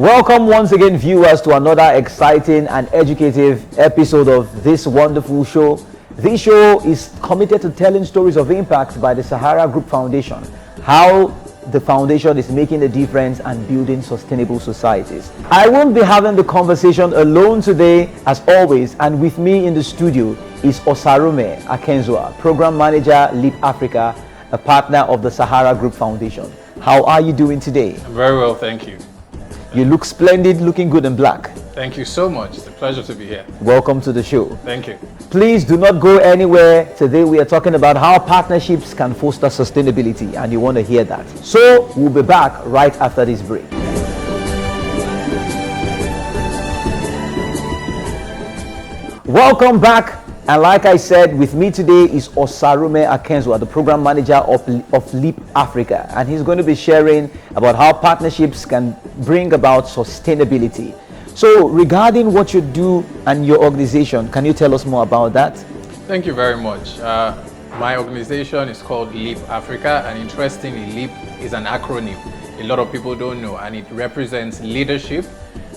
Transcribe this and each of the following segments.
Welcome once again, viewers, to another exciting and educative episode of this wonderful show. This show is committed to telling stories of impact by the Sahara Group Foundation, how the foundation is making a difference and building sustainable societies. I won't be having the conversation alone today, as always, and with me in the studio is Osarume Akenzua, Program Manager, Leap Africa, a partner of the Sahara Group Foundation. How are you doing today? I'm very well, thank you. You look splendid, looking good in black. Thank you so much. It's a pleasure to be here. Welcome to the show. Thank you. Please do not go anywhere. Today we are talking about how partnerships can foster sustainability, and you want to hear that. So we'll be back right after this break. Welcome back. And like I said, with me today is Osarume Akenzua, the program manager of Leap Africa, and he's going to be sharing about how partnerships can bring about sustainability. So regarding what you do and your organization, can you tell us more about that? Thank you very much. My organization is called Leap Africa, and interestingly, Leap is an acronym. A lot of people don't know, and it represents leadership.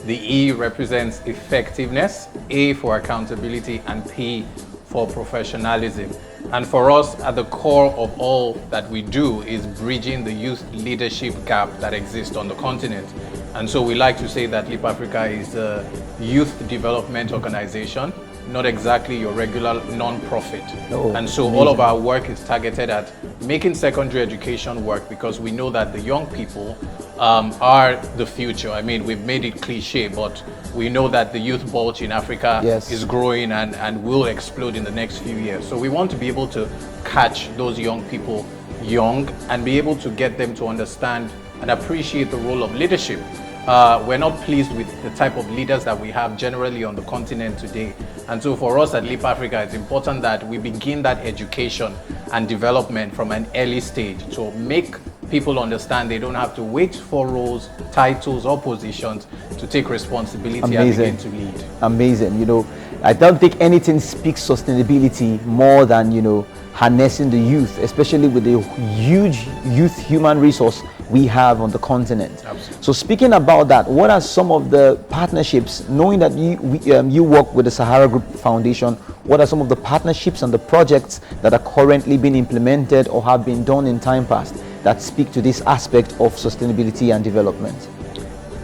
The E represents effectiveness, A for accountability, and P for professionalism. And for us, at the core of all that we do is bridging the youth leadership gap that exists on the continent. And so we like to say that Leap Africa is a youth development organization, not exactly your regular non-profit. And so all of our work is targeted at making secondary education work, because we know that the young people are the future. I mean, we've made it cliche, but we know that the youth bulge in Africa is growing and will explode in the next few years. So we want to be able to catch those young people young and be able to get them to understand and appreciate the role of leadership. We're not pleased with the type of leaders that we have generally on the continent today. And so for us at Leap Africa, it's important that we begin that education and development from an early stage to make people understand they don't have to wait for roles, titles, or positions to take responsibility and begin to lead. Amazing. You know, I don't think anything speaks sustainability more than, you know, harnessing the youth, especially with the huge youth human resource we have on the continent. Absolutely. So speaking about that, what are some of the partnerships, knowing that you work with the Sahara Group Foundation, what are some of the partnerships and the projects that are currently being implemented or have been done in time past that speak to this aspect of sustainability and development?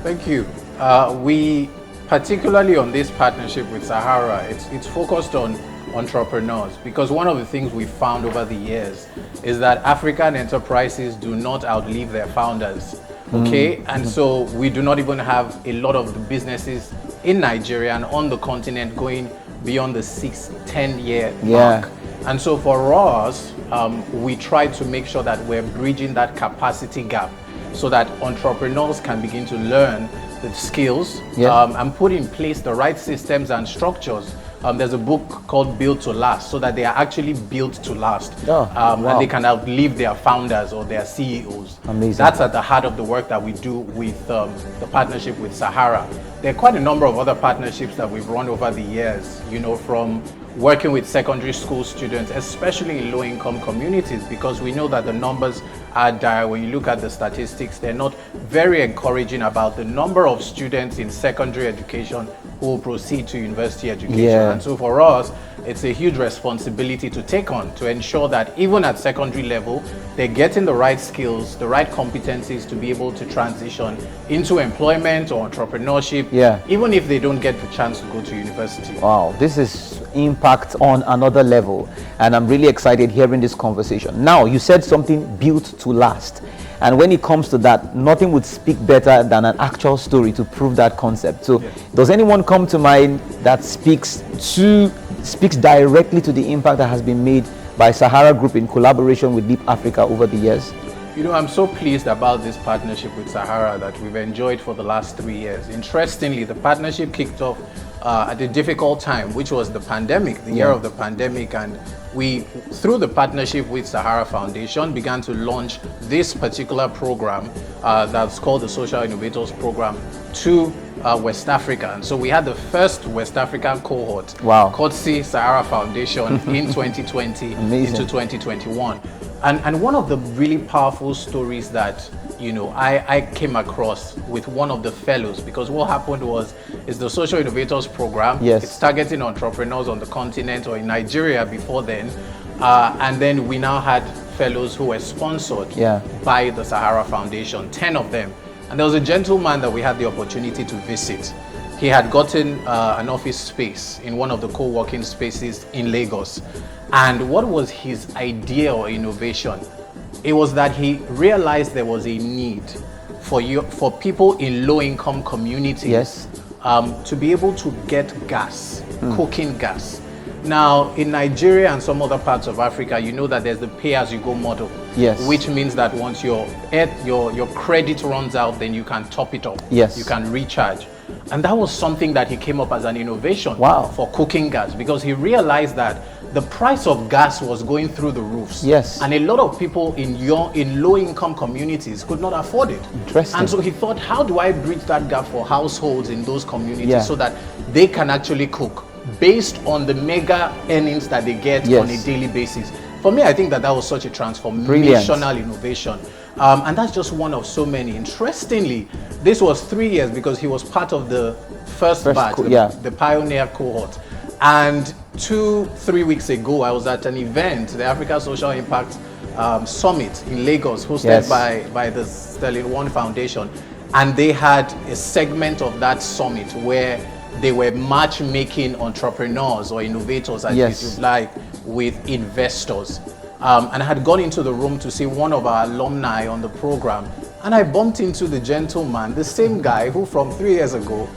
Thank you. We, particularly on this partnership with Sahara, it's focused on entrepreneurs, because one of the things we found over the years is that African enterprises do not outlive their founders. And so we do not even have a lot of the businesses in Nigeria and on the continent going beyond the 6-10 year mark. And so for us, we try to make sure that we're bridging that capacity gap so that entrepreneurs can begin to learn the skills and put in place the right systems and structures. There's a book called Built to Last, so that they are actually built to last. And they can outlive their founders or their CEOs. Amazing. That's at the heart of the work that we do with the partnership with Sahara. There are quite a number of other partnerships that we've run over the years, you know, from working with secondary school students, especially in low-income communities, because we know that the numbers are dire. When you look at the statistics, they're not very encouraging about the number of students in secondary education who will proceed to university education. And so for us, it's a huge responsibility to take on, to ensure that even at secondary level, they're getting the right skills, the right competencies to be able to transition into employment or entrepreneurship, even if they don't get the chance to go to university. Wow, this is impact on another level, and I'm really excited hearing this conversation. Now, you said something built to last, and when it comes to that, nothing would speak better than an actual story to prove that concept. So does anyone come to mind that speaks directly to the impact that has been made by Sahara Group in collaboration with Leap Africa over the years? You know, I'm so pleased about this partnership with Sahara that we've enjoyed for the last 3 years. Interestingly, the partnership kicked off at a difficult time, which was the pandemic, the year of the pandemic, and we, through the partnership with Sahara Foundation, began to launch this particular program that's called the Social Innovators Program to West Africa. And so we had the first West African cohort, courtesy Sahara Foundation, in 2020 into 2021. And one of the really powerful stories that I came across with one of the fellows, because what happened was, it's the Social Innovators Program. Yes. It's targeting entrepreneurs on the continent or in Nigeria before then. And then we now had fellows who were sponsored by the Sahara Foundation, 10 of them. And there was a gentleman that we had the opportunity to visit. He had gotten an office space in one of the co-working spaces in Lagos. And what was his idea or innovation? It was that he realized there was a need for people in low-income communities to be able to get gas, cooking gas. Now, in Nigeria and some other parts of Africa, you know that there's the pay-as-you-go model. Yes. Which means that once your credit runs out, then you can top it up. Yes. You can recharge. And that was something that he came up as an innovation for cooking gas, because he realized that the price of gas was going through the roofs. Yes. And a lot of people in low-income communities could not afford it. Interesting. And so he thought, how do I bridge that gap for households in those communities so that they can actually cook based on the mega earnings that they get on a daily basis? For me, I think that was such a transformational innovation. And that's just one of so many. Interestingly, this was 3 years, because he was part of the first batch, the pioneer cohort. And 2-3 weeks ago, I was at an event, the Africa Social Impact Summit in Lagos, hosted by the Sterling One Foundation. And they had a segment of that summit where they were matchmaking entrepreneurs or innovators, as you like, with investors. And I had gone into the room to see one of our alumni on the program, and I bumped into the gentleman, the same guy who from 3 years ago,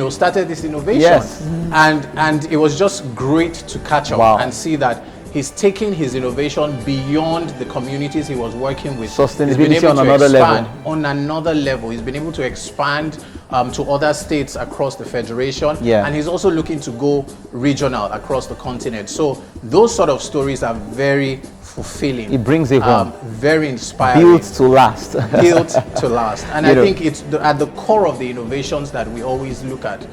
started this innovation. Yes. And it was just great to catch up and see that he's taking his innovation beyond the communities he was working with. Sustainability on another level. On another level. He's been able to expand to other states across the Federation. And he's also looking to go regional across the continent. So those sort of stories are very fulfilling. It brings it home. Very inspiring. Built to last. Built to last. And I think it's at the core of the innovations that we always look at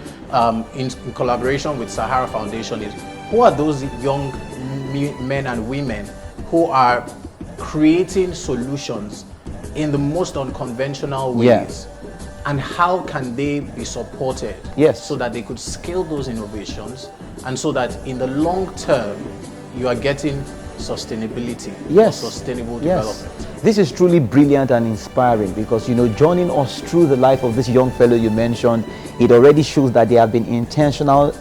in collaboration with Sahara Foundation is, who are those young men and women who are creating solutions in the most unconventional ways, and how can they be supported so that they could scale those innovations, and so that in the long term you are getting sustainability, sustainable development. This is truly brilliant and inspiring, because joining us through the life of this young fellow you mentioned, it already shows that there have been intentional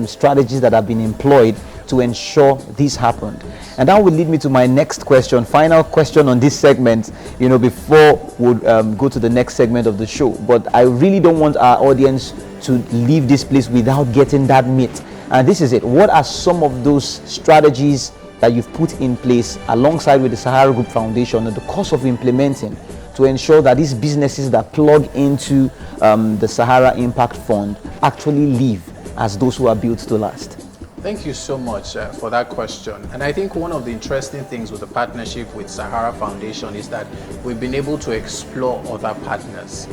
strategies that have been employed to ensure this happened. And that will lead me to my next question, final question on this segment, before we go to the next segment of the show. But I really don't want our audience to leave this place without getting that meat. And this is it. What are some of those strategies that you've put in place alongside with the Sahara Group Foundation and the course of implementing to ensure that these businesses that plug into the Sahara Impact Fund actually live as those who are built to last? Thank you so much for that question. And I think one of the interesting things with the partnership with Sahara Foundation is that we've been able to explore other partners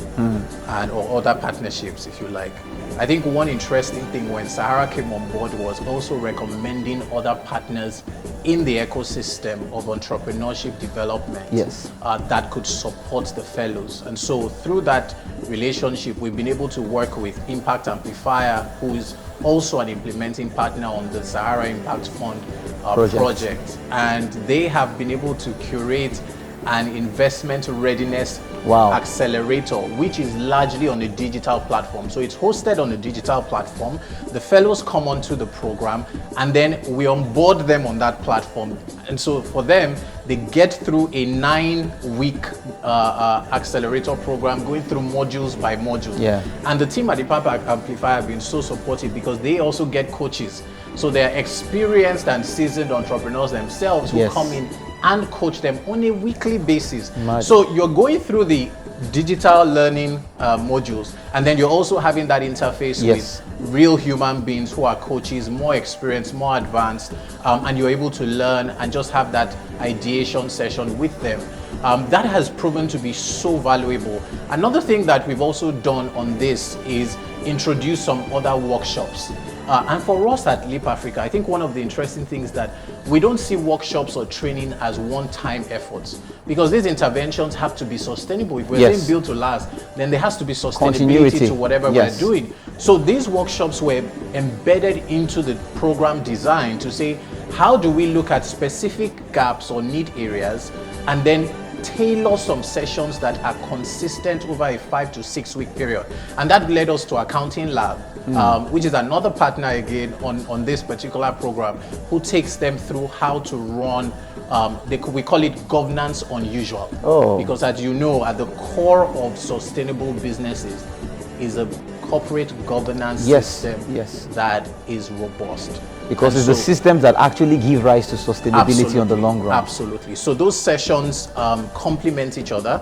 or other partnerships, if you like. I think one interesting thing when Sahara came on board was also recommending other partners in the ecosystem of entrepreneurship development that could support the fellows. And so through that relationship, we've been able to work with Impact Amplifier, who is also an implementing partner on the Sahara Impact Fund project. And they have been able to curate an investment readiness accelerator, which is largely on a digital platform. So it's hosted on a digital platform. The fellows come onto the program, and then we onboard them on that platform. And so for them, they get through a 9-week accelerator program, going through modules by module. And the team at Impact Amplifier have been so supportive, because they also get coaches. So they're experienced and seasoned entrepreneurs themselves who come in and coach them on a weekly basis. So you're going through the digital learning modules, and then you're also having that interface with real human beings who are coaches, more experienced, more advanced, and you're able to learn and just have that ideation session with them. That has proven to be so valuable. Another thing that we've also done on this is introduce some other workshops. And for us at Leap Africa, I think one of the interesting things that we don't see workshops or training as one-time efforts, because these interventions have to be sustainable. If we're Yes. saying built to last, then there has to be sustainability Continuity. to whatever Yes. we're doing. So these workshops were embedded into the program design to say, how do we look at specific gaps or need areas and then tailor some sessions that are consistent over a 5 to 6 week period. And that led us to Accounting Lab, which is another partner again on this particular program, who takes them through how to run, we call it governance unusual. Oh. Because as you know, at the core of sustainable businesses is a corporate governance system that is robust. Because And it's the so- systems that actually give rise to sustainability on the long run. Absolutely. So those sessions complement each other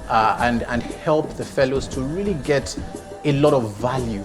and help the fellows to really get a lot of value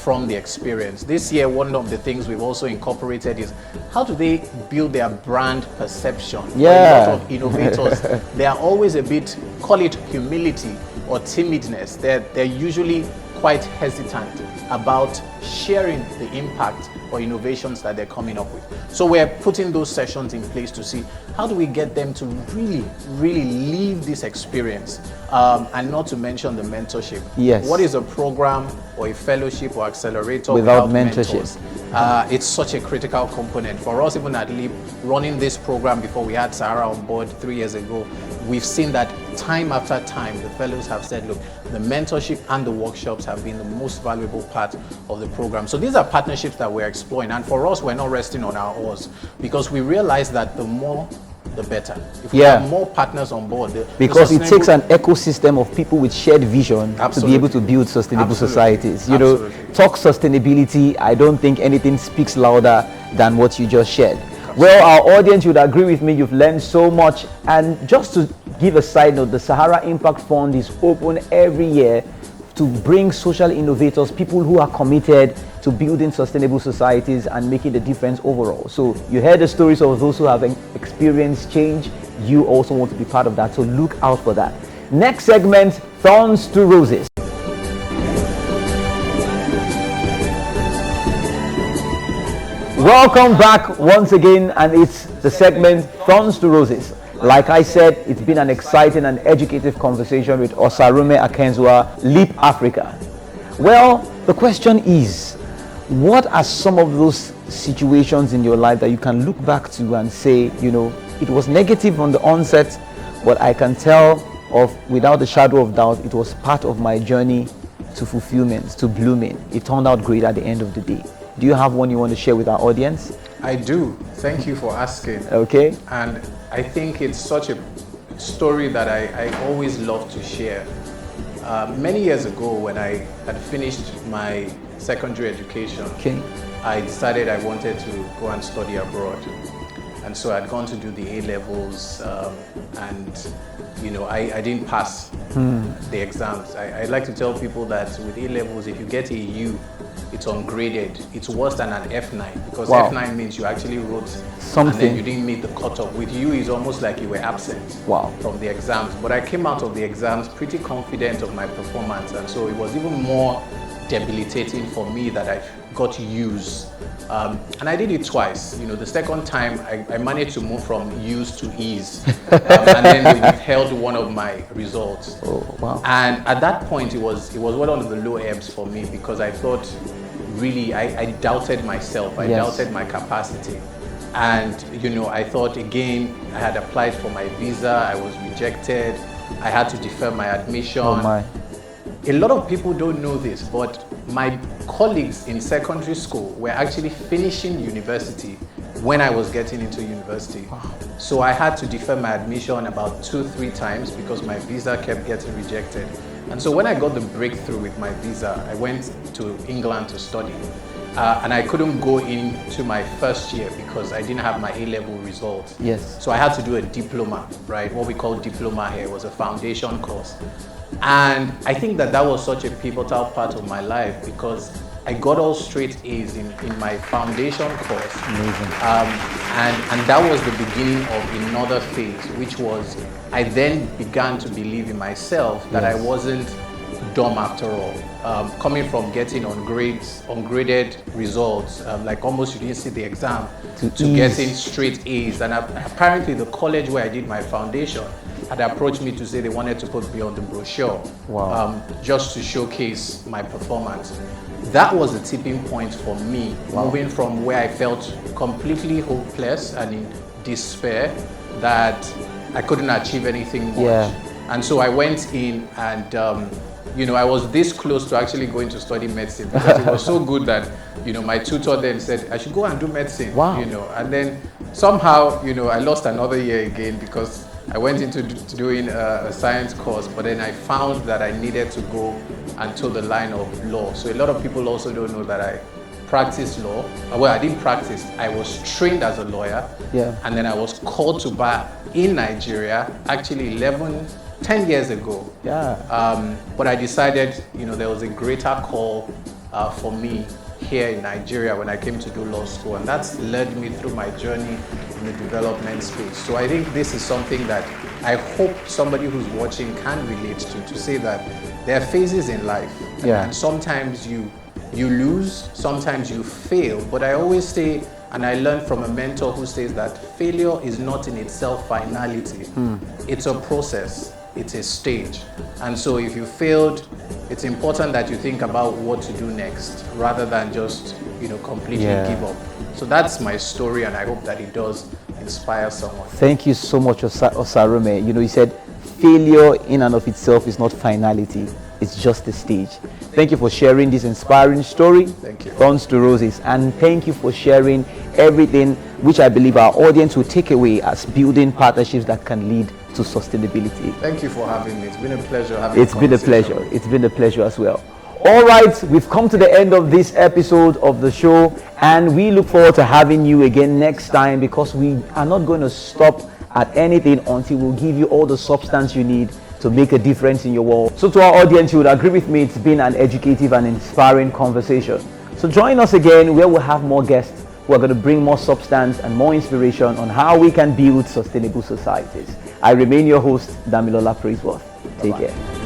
from the experience. This year, one of the things we've also incorporated is how do they build their brand perception? Yeah. For a lot of innovators, they are always a bit, call it humility or timidness. They're usually quite hesitant about sharing the impact or innovations that they're coming up with. So we're putting those sessions in place to see how do we get them to really, really live this experience, and not to mention the mentorship. Yes. What is a program or a fellowship or accelerator Without mentors? mentorship? It's such a critical component for us. Even at Leap, running this program before we had Sahara on board 3 years ago, we've seen that time after time, the fellows have said, look, the mentorship and the workshops have been the most valuable part of the program. So these are partnerships that we're exploring. And for us, we're not resting on our oars, because we realize that the more, the better. If we have more partners on board. Because it takes an ecosystem of people with shared vision to be able to build sustainable societies. You know, talk sustainability, I don't think anything speaks louder than what you just shared. Well, our audience would agree with me, you've learned so much. And just to give a side note, the Sahara Impact Fund is open every year to bring social innovators, people who are committed to building sustainable societies and making the difference overall. So you heard the stories of those who have experienced change. You also want to be part of that, so look out for that. Next segment, Thorns to Roses. Welcome back once again, and it's the segment Thorns to Roses. Like I said, it's been an exciting and educative conversation with Osarume Akenzua, Leap Africa. Well, the question is, what are some of those situations in your life that you can look back to and say, you know, it was negative on the onset, but I can tell without a shadow of doubt, it was part of my journey to fulfillment, to blooming. It turned out great at the end of the day. Do you have one you want to share with our audience? I do. Thank you for asking. Okay. And I think it's such a story that I always love to share. Many years ago, when I had finished my secondary education, I decided I wanted to go and study abroad. And so I'd gone to do the A-levels, and you know, I didn't pass the exams. I like to tell people that with A-levels, if you get a U, it's ungraded. It's worse than an F9, because F9 means you actually wrote something and then you didn't meet the cutoff. With U, it's almost like you were absent from the exams. But I came out of the exams pretty confident of my performance, and so it was even more debilitating for me that I got U's. And I did it twice. You know, the second time I managed to move from U's to E's, and then they withheld one of my results. And at that point, it was one of the low ebbs for me, because I thought, really, I doubted myself. I doubted my capacity. And, you know, I thought, again, I had applied for my visa, I was rejected, I had to defer my admission. A lot of people don't know this, but my colleagues in secondary school were actually finishing university when I was getting into university. So I had to defer my admission about 2-3 times because my visa kept getting rejected. And so when I got the breakthrough with my visa, I went to England to study. And I couldn't go into my first year because I didn't have my A-level results. So I had to do a diploma, right? What we call diploma here was a foundation course. And I think that was such a pivotal part of my life, because I got all straight A's in my foundation course. And that was the beginning of another phase, which was I then began to believe in myself that I wasn't dumb after all. Coming from getting ungraded results, like almost you didn't see the exam, to getting straight A's. And apparently the college where I did my foundation had approached me to say they wanted to put me on the brochure. Wow. Just to showcase my performance. That was a tipping point for me, moving from where I felt completely hopeless and in despair that I couldn't achieve anything much. Yeah. And so I went in and you know, I was this close to actually going to study medicine because it was so good that, you know, my tutor then said I should go and do medicine. Wow. You know, and then somehow, you know, I lost another year again because I went into doing a science course, but then I found that I needed to go and toe the line of law. So a lot of people also don't know that I practice law. Well, I didn't practice. I was trained as a lawyer. Yeah. And then I was called to bar in Nigeria, actually 10 years ago. Yeah. But I decided, you know, there was a greater call for me here in Nigeria when I came to do law school, and that's led me through my journey in the development space. So I think this is something that I hope somebody who's watching can relate to say that there are phases in life, and sometimes you lose, sometimes you fail, but I always say, and I learned from a mentor who says that failure is not in itself finality. It's a process, it's a stage. And so if you failed, it's important that you think about what to do next rather than just, you know, completely give up. So that's my story, and I hope that it does inspire someone. Thank you so much, Osarume. You know, you said failure in and of itself is not finality, it's just a stage. Thank you for sharing this inspiring story. Thank you. Thorns to Roses. And thank you for sharing everything which I believe our audience will take away as building partnerships that can lead to sustainability. Thaning you for having me. It's been a pleasure having It's been a pleasure. It's been a pleasure as well. All right, we've come to the end of this episode of the show, and we look forward to having you again next time, because we are not going to stop at anything until we'll give you all the substance you need to make a difference in your world. So to our audience, you would agree with me, it's been an educative and inspiring conversation. So join us again where we'll have more guests who are going to bring more substance and more inspiration on how we can build sustainable societies. I remain your host, Damilola Praiseworth. Take care.